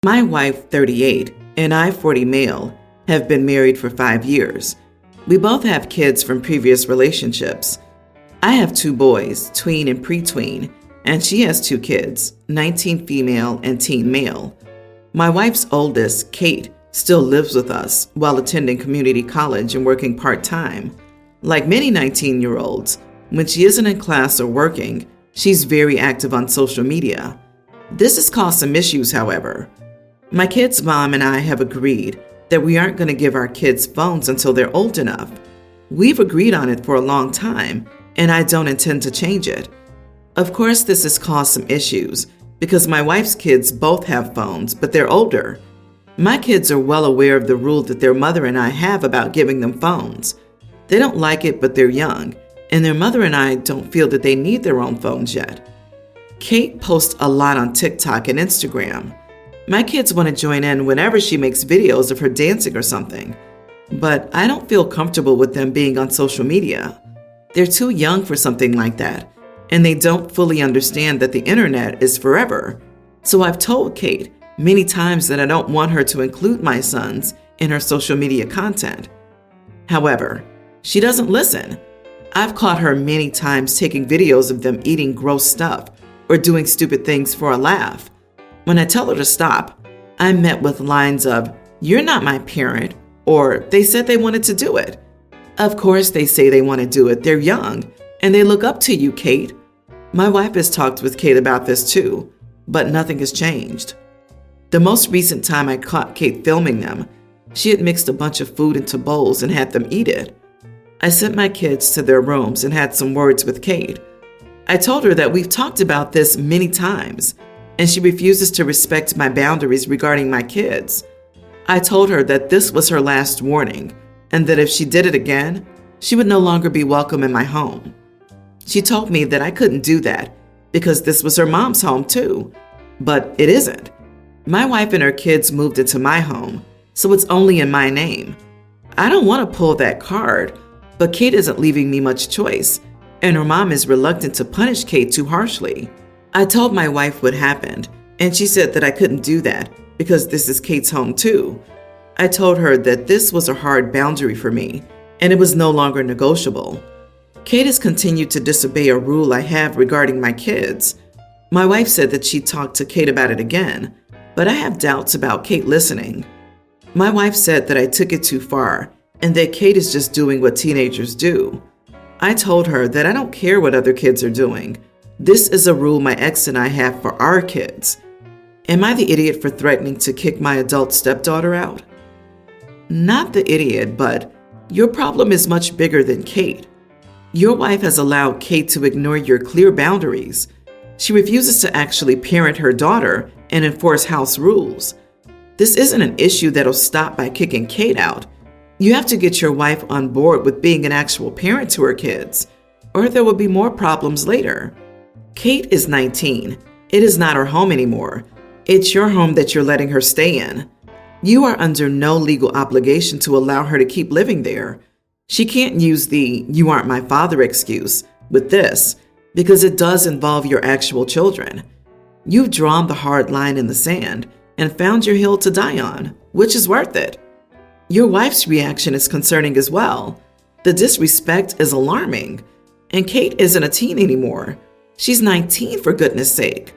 My wife, 38, and I, 40 male, have been married for 5 years. We both have kids from previous relationships. I have 2 boys, tween and pre-tween, and she has 2 kids, 19 female and teen male. My wife's oldest, Kate, still lives with us while attending community college and working part-time. Like many 19-year-olds, when she isn't in class or working, she's very active on social media. This has caused some issues, however. My kid's mom and I have agreed that we aren't going to give our kids phones until they're old enough. We've agreed on it for a long time, and I don't intend to change it. Of course, this has caused some issues because my wife's kids both have phones, but they're older. My kids are well aware of the rule that their mother and I have about giving them phones. They don't like it, but they're young, and their mother and I don't feel that they need their own phones yet. Kate posts a lot on TikTok and Instagram. My kids want to join in whenever she makes videos of her dancing or something, but I don't feel comfortable with them being on social media. They're too young for something like that, and they don't fully understand that the internet is forever. So I've told Kate many times that I don't want her to include my sons in her social media content. However, she doesn't listen. I've caught her many times taking videos of them eating gross stuff or doing stupid things for a laugh. When I tell her to stop, I'm met with lines of, "You're not my parent," or "They said they wanted to do it." Of course they say they want to do it. They're young, and they look up to you, Kate. My wife has talked with Kate about this too, but nothing has changed. The most recent time I caught Kate filming them, she had mixed a bunch of food into bowls and had them eat it. I sent my kids to their rooms and had some words with Kate. I told her that we've talked about this many times, and she refuses to respect my boundaries regarding my kids. I told her that this was her last warning, and that if she did it again, she would no longer be welcome in my home. She told me that I couldn't do that because this was her mom's home too, but it isn't. My wife and her kids moved into my home, so it's only in my name. I don't want to pull that card, but Kate isn't leaving me much choice, and her mom is reluctant to punish Kate too harshly. I told my wife what happened, and she said that I couldn't do that because this is Kate's home too. I told her that this was a hard boundary for me, and it was no longer negotiable. Kate has continued to disobey a rule I have regarding my kids. My wife said that she talked to Kate about it again, but I have doubts about Kate listening. My wife said that I took it too far and that Kate is just doing what teenagers do. I told her that I don't care what other kids are doing. This is a rule my ex and I have for our kids. Am I the idiot for threatening to kick my adult stepdaughter out? Not the idiot, but your problem is much bigger than Kate. Your wife has allowed Kate to ignore your clear boundaries. She refuses to actually parent her daughter and enforce house rules. This isn't an issue that'll stop by kicking Kate out. You have to get your wife on board with being an actual parent to her kids, or there will be more problems later. Kate is 19. It is not her home anymore. It's your home that you're letting her stay in. You are under no legal obligation to allow her to keep living there. She can't use the "you aren't my father" excuse with this, because it does involve your actual children. You've drawn the hard line in the sand and found your hill to die on, which is worth it. Your wife's reaction is concerning as well. The disrespect is alarming, and Kate isn't a teen anymore. She's 19, for goodness sake.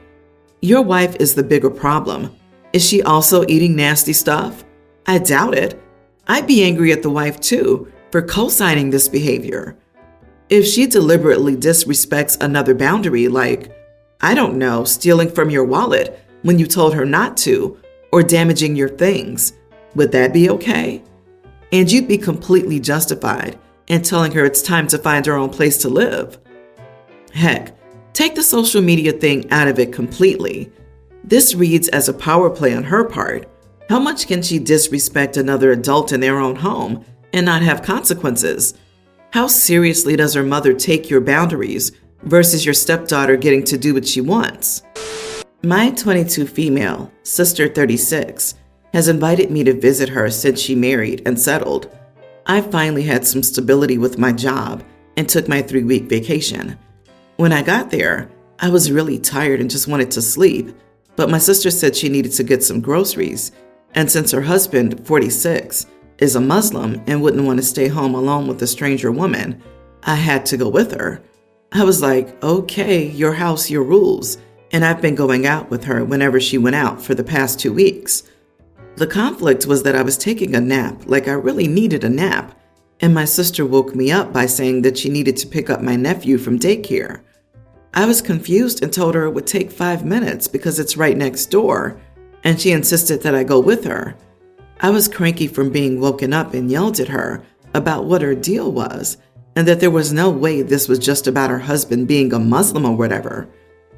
Your wife is the bigger problem. Is she also eating nasty stuff? I doubt it. I'd be angry at the wife too for co-signing this behavior. If she deliberately disrespects another boundary, like, I don't know, stealing from your wallet when you told her not to, or damaging your things, would that be okay? And you'd be completely justified in telling her it's time to find her own place to live. Heck, take the social media thing out of it completely. This reads as a power play on her part. How much can she disrespect another adult in their own home and not have consequences? How seriously does her mother take your boundaries versus your stepdaughter getting to do what she wants? My 22 female, sister 36, has invited me to visit her since she married and settled. I finally had some stability with my job and took my 3-week vacation. When I got there, I was really tired and just wanted to sleep, But my sister said she needed to get some groceries, and since her husband, 46, is a Muslim and wouldn't want to stay home alone with a stranger woman, I had to go with her. I was like, okay, your house, your rules, and I've been going out with her whenever she went out for the past 2 weeks. The conflict was that I was taking a nap, like I really needed a nap, and my sister woke me up by saying that she needed to pick up my nephew from daycare. I was confused and told her it would take 5 minutes because it's right next door, and she insisted that I go with her. I was cranky from being woken up and yelled at her about what her deal was, and that there was no way this was just about her husband being a Muslim or whatever.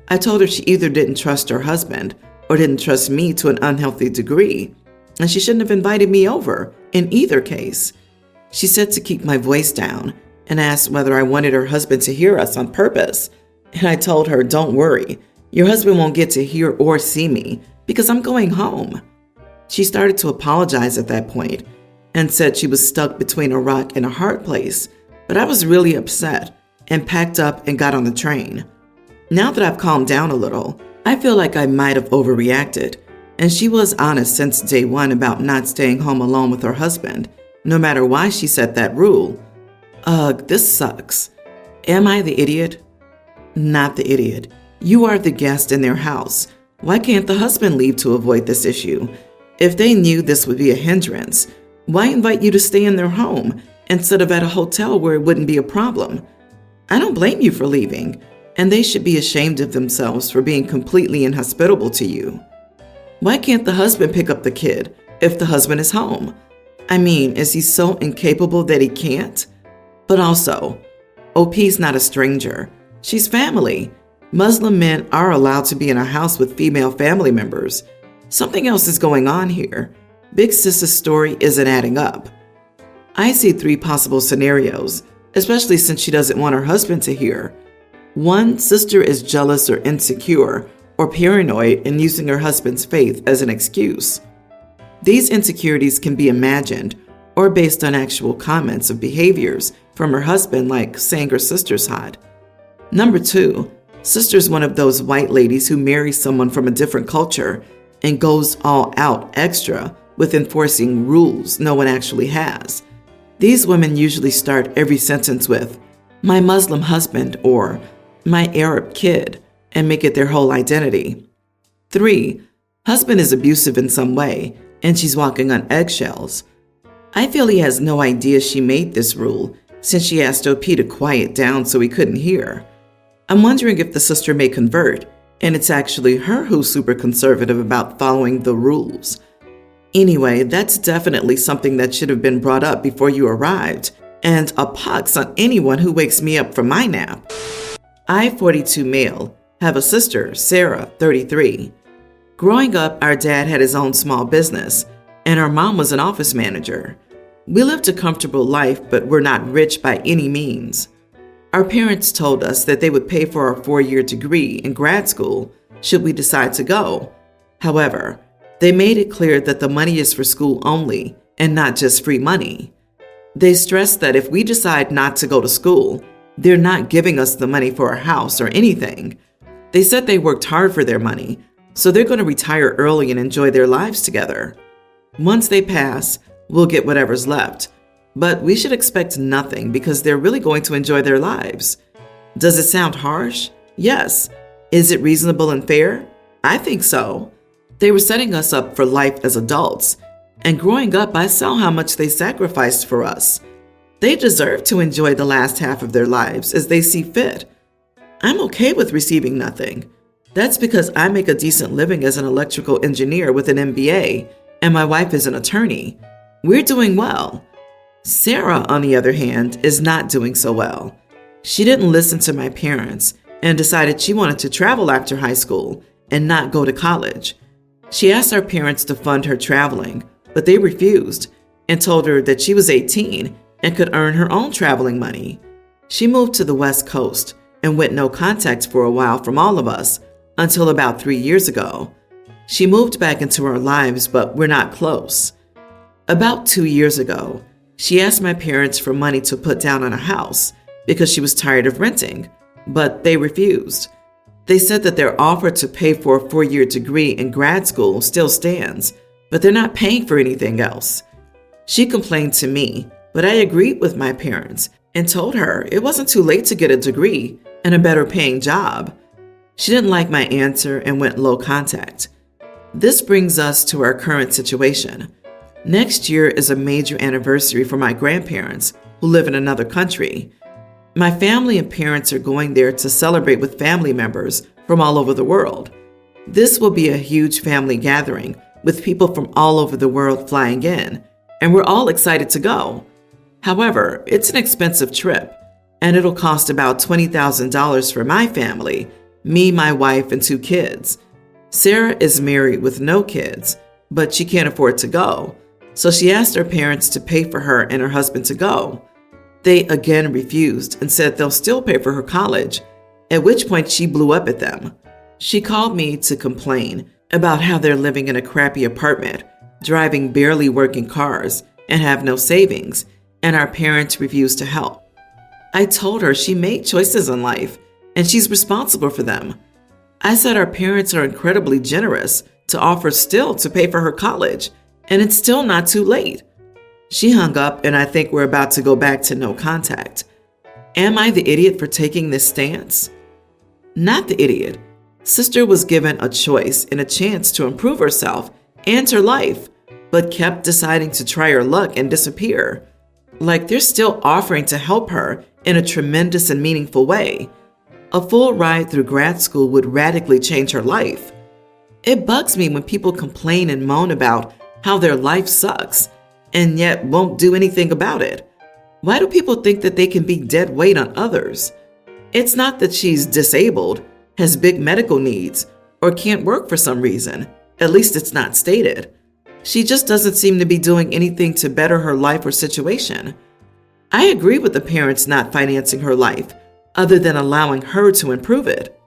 I told her she either didn't trust her husband or didn't trust me to an unhealthy degree, and she shouldn't have invited me over in either case. She said to keep my voice down and asked whether I wanted her husband to hear us on purpose, and I told her, don't worry, your husband won't get to hear or see me because I'm going home. She started to apologize at that point and said she was stuck between a rock and a hard place, but I was really upset and packed up and got on the train. Now that I've calmed down a little, I feel like I might have overreacted, and she was honest since day one about not staying home alone with her husband, no matter why she set that rule. Ugh, this sucks. Am I the idiot? Not the idiot. You are the guest in their house. Why can't the husband leave to avoid this issue? If they knew this would be a hindrance, why invite you to stay in their home instead of at a hotel where it wouldn't be a problem? I don't blame you for leaving, and they should be ashamed of themselves for being completely inhospitable to you. Why can't the husband pick up the kid if the husband is home? I mean, is he so incapable that he can't? But also, OP's not a stranger. She's family. Muslim men are allowed to be in a house with female family members. Something else is going on here. Big Sis's story isn't adding up. I see 3 possible scenarios, especially since she doesn't want her husband to hear. 1, sister is jealous or insecure or paranoid and using her husband's faith as an excuse. These insecurities can be imagined or based on actual comments of behaviors from her husband, like saying her sister's hot. Number 2, sister's one of those white ladies who marry someone from a different culture and goes all out extra with enforcing rules no one actually has. These women usually start every sentence with, my Muslim husband or my Arab kid, and make it their whole identity. 3, husband is abusive in some way, and she's walking on eggshells. I feel he has no idea she made this rule, since she asked OP to quiet down so he couldn't hear. I'm wondering if the sister may convert, and it's actually her who's super conservative about following the rules. Anyway, that's definitely something that should have been brought up before you arrived, and a pox on anyone who wakes me up from my nap. I, 42 male, have a sister, Sarah, 33. Growing up, our dad had his own small business, and our mom was an office manager. We lived a comfortable life, but were not rich by any means. Our parents told us that they would pay for our 4-year degree in grad school should we decide to go. However, they made it clear that the money is for school only and not just free money. They stressed that if we decide not to go to school, they're not giving us the money for a house or anything. They said they worked hard for their money, so they're going to retire early and enjoy their lives together. Once they pass, we'll get whatever's left. But we should expect nothing because they're really going to enjoy their lives. Does it sound harsh? Yes. Is it reasonable and fair? I think so. They were setting us up for life as adults, and growing up, I saw how much they sacrificed for us. They deserve to enjoy the last half of their lives as they see fit. I'm okay with receiving nothing. That's because I make a decent living as an electrical engineer with an MBA, and my wife is an attorney. We're doing well. Sarah, on the other hand, is not doing so well. She didn't listen to my parents and decided she wanted to travel after high school and not go to college. She asked our parents to fund her traveling, but they refused and told her that she was 18 and could earn her own traveling money. She moved to the West Coast and went no contact for a while from all of us until about 3 years ago. She moved back into our lives, but we're not close. About 2 years ago, she asked my parents for money to put down on a house because she was tired of renting, but they refused. They said that their offer to pay for a 4-year degree in grad school still stands, but they're not paying for anything else. She complained to me, but I agreed with my parents and told her it wasn't too late to get a degree and a better paying job. She didn't like my answer and went low contact. This brings us to our current situation. Next year is a major anniversary for my grandparents who live in another country. My family and parents are going there to celebrate with family members from all over the world. This will be a huge family gathering with people from all over the world flying in, and we're all excited to go. However, it's an expensive trip, and it'll cost about $20,000 for my family, me, my wife, and 2 kids. Sarah is married with no kids, but she can't afford to go, so she asked her parents to pay for her and her husband to go. They again refused and said they'll still pay for her college, at which point she blew up at them. She called me to complain about how they're living in a crappy apartment, driving barely working cars, and have no savings, and our parents refuse to help. I told her she made choices in life, and she's responsible for them. I said our parents are incredibly generous to offer still to pay for her college, and it's still not too late. She hung up, and I think we're about to go back to no contact. Am I the idiot for taking this stance? Not the idiot. Sister was given a choice and a chance to improve herself and her life, but kept deciding to try her luck and disappear. Like they're still offering to help her in a tremendous and meaningful way. A full ride through grad school would radically change her life. It bugs me when people complain and moan about how their life sucks and yet won't do anything about it. Why do people think that they can be dead weight on others? It's not that she's disabled, has big medical needs, or can't work for some reason. At least it's not stated. She just doesn't seem to be doing anything to better her life or situation. I agree with the parents not financing her life, other than allowing her to improve it.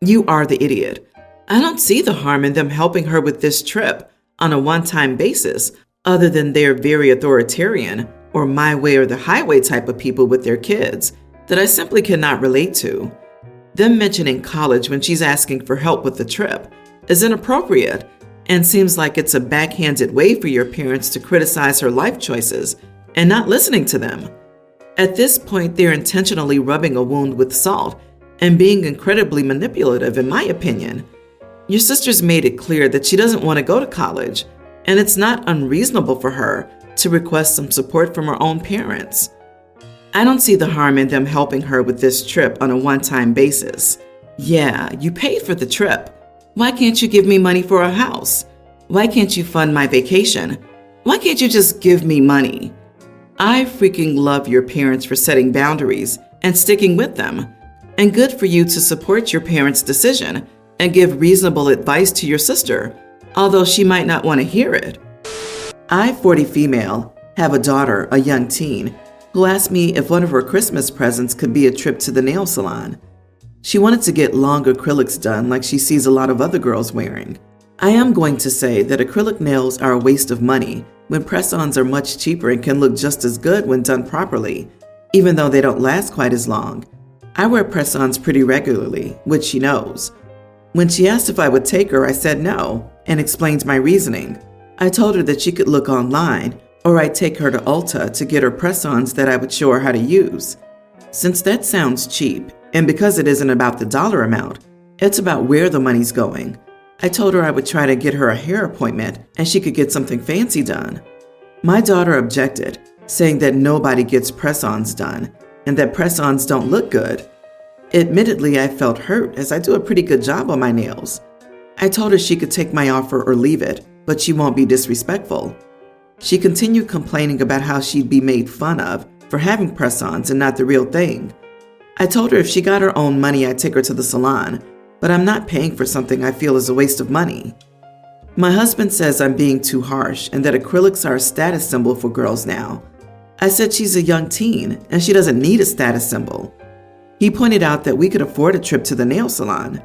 You are the idiot. I don't see the harm in them helping her with this trip on a one-time basis, other than they're very authoritarian or my way or the highway type of people with their kids that I simply cannot relate to. Them mentioning college when she's asking for help with the trip is inappropriate and seems like it's a backhanded way for your parents to criticize her life choices and not listening to them. At this point, they're intentionally rubbing a wound with salt and being incredibly manipulative, in my opinion. Your sister's made it clear that she doesn't want to go to college, and it's not unreasonable for her to request some support from her own parents. I don't see the harm in them helping her with this trip on a one-time basis. Yeah, you paid for the trip. Why can't you give me money for a house? Why can't you fund my vacation? Why can't you just give me money? I freaking love your parents for setting boundaries and sticking with them. And good for you to support your parents' decision and give reasonable advice to your sister, although she might not want to hear it. I, 40 female, have a daughter, a young teen, who asked me if one of her Christmas presents could be a trip to the nail salon. She wanted to get long acrylics done like she sees a lot of other girls wearing. I am going to say that acrylic nails are a waste of money when press-ons are much cheaper and can look just as good when done properly, even though they don't last quite as long. I wear press-ons pretty regularly, which she knows. When she asked if I would take her, I said no and explained my reasoning. I told her that she could look online, or I'd take her to Ulta to get her press-ons that I would show her how to use. Since that sounds cheap, and because it isn't about the dollar amount, it's about where the money's going, I told her I would try to get her a hair appointment and she could get something fancy done. My daughter objected, saying that nobody gets press-ons done and that press-ons don't look good. Admittedly, I felt hurt as I do a pretty good job on my nails. I told her she could take my offer or leave it, but she won't be disrespectful. She continued complaining about how she'd be made fun of for having press-ons and not the real thing. I told her if she got her own money, I'd take her to the salon, but I'm not paying for something I feel is a waste of money. My husband says I'm being too harsh and that acrylics are a status symbol for girls now. I said she's a young teen and she doesn't need a status symbol. He pointed out that we could afford a trip to the nail salon.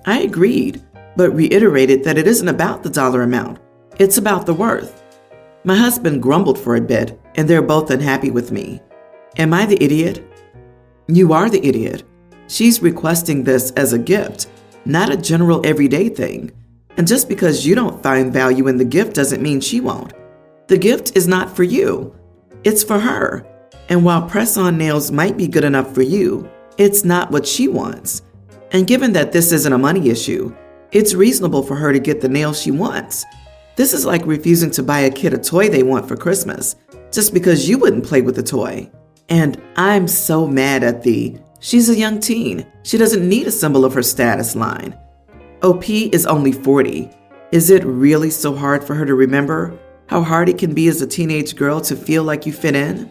I agreed, but reiterated that it isn't about the dollar amount. It's about the worth. My husband grumbled for a bit, and they're both unhappy with me. Am I the idiot? You are the idiot. She's requesting this as a gift, not a general everyday thing. And just because you don't find value in the gift doesn't mean she won't. The gift is not for you. It's for her. And while press-on nails might be good enough for you, it's not what she wants. And given that this isn't a money issue, it's reasonable for her to get the nails she wants. This is like refusing to buy a kid a toy they want for Christmas, just because you wouldn't play with the toy. And I'm so mad at she's a young teen. She doesn't need a symbol of her status line. OP is only 40. Is it really so hard for her to remember how hard it can be as a teenage girl to feel like you fit in?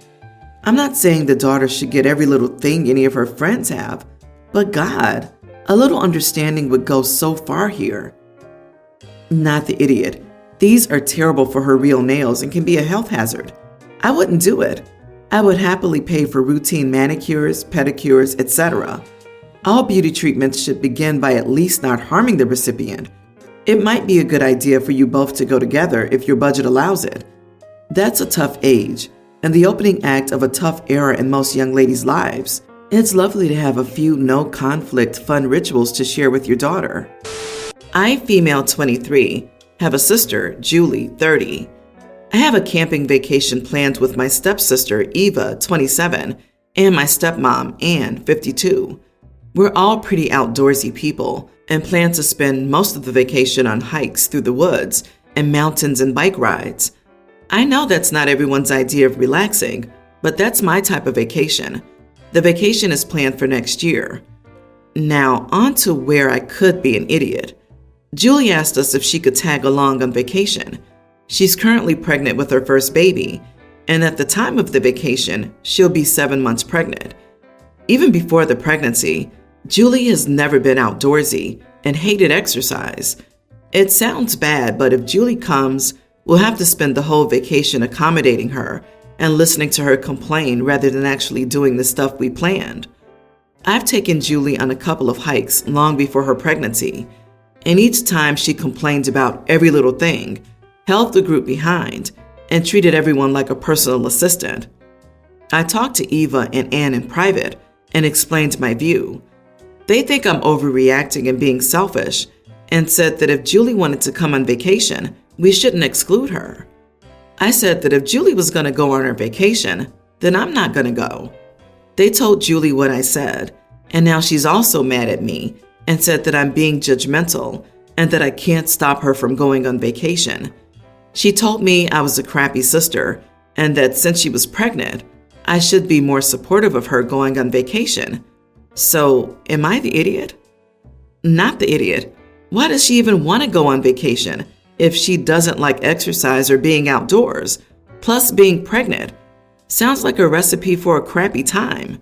I'm not saying the daughter should get every little thing any of her friends have, but God, a little understanding would go so far here. Not the idiot. These are terrible for her real nails and can be a health hazard. I wouldn't do it. I would happily pay for routine manicures, pedicures, etc. All beauty treatments should begin by at least not harming the recipient. It might be a good idea for you both to go together if your budget allows it. That's a tough age, and the opening act of a tough era in most young ladies' lives. It's lovely to have a few no-conflict fun rituals to share with your daughter. I, female 23, have a sister, Julie, 30. I have a camping vacation planned with my stepsister, Eva, 27, and my stepmom, Anne, 52. We're all pretty outdoorsy people and plan to spend most of the vacation on hikes through the woods and mountains and bike rides. I know that's not everyone's idea of relaxing, but that's my type of vacation. The vacation is planned for next year. Now, on to where I could be an idiot. Julie asked us if she could tag along on vacation. She's currently pregnant with her first baby, and at the time of the vacation, she'll be 7 months pregnant. Even before the pregnancy, Julie has never been outdoorsy and hated exercise. It sounds bad, but if Julie comes, we'll have to spend the whole vacation accommodating her and listening to her complain rather than actually doing the stuff we planned. I've taken Julie on a couple of hikes long before her pregnancy, and each time she complained about every little thing, held the group behind, and treated everyone like a personal assistant. I talked to Eva and Anne in private and explained my view. They think I'm overreacting and being selfish, and said that if Julie wanted to come on vacation, we shouldn't exclude her. I said that if Julie was going to go on her vacation, then I'm not going to go. They told Julie what I said, and now she's also mad at me and said that I'm being judgmental and that I can't stop her from going on vacation. She told me I was a crappy sister and that since she was pregnant, I should be more supportive of her going on vacation. So, am I the idiot? Not the idiot. Why does she even want to go on vacation if she doesn't like exercise or being outdoors, plus being pregnant? Sounds like a recipe for a crappy time.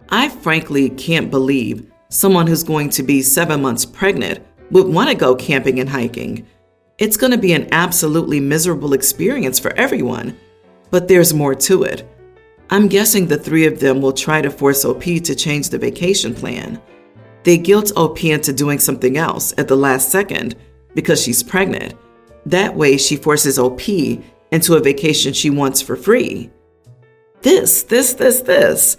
I frankly can't believe someone who's going to be 7 months pregnant would want to go camping and hiking. It's going to be an absolutely miserable experience for everyone, but there's more to it. I'm guessing the three of them will try to force OP to change the vacation plan. They guilt OP into doing something else at the last second because she's pregnant. That way she forces OP into a vacation she wants for free. This.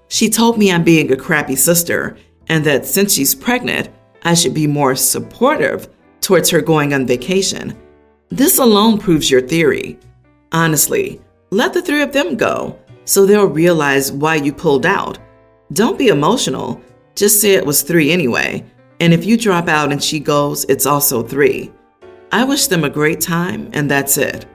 She told me I'm being a crappy sister and that since she's pregnant, I should be more supportive towards her going on vacation. This alone proves your theory. Honestly, let the three of them go so they'll realize why you pulled out. Don't be emotional. Just say it was 3 anyway. And if you drop out and she goes, it's also 3. I wish them a great time, and that's it.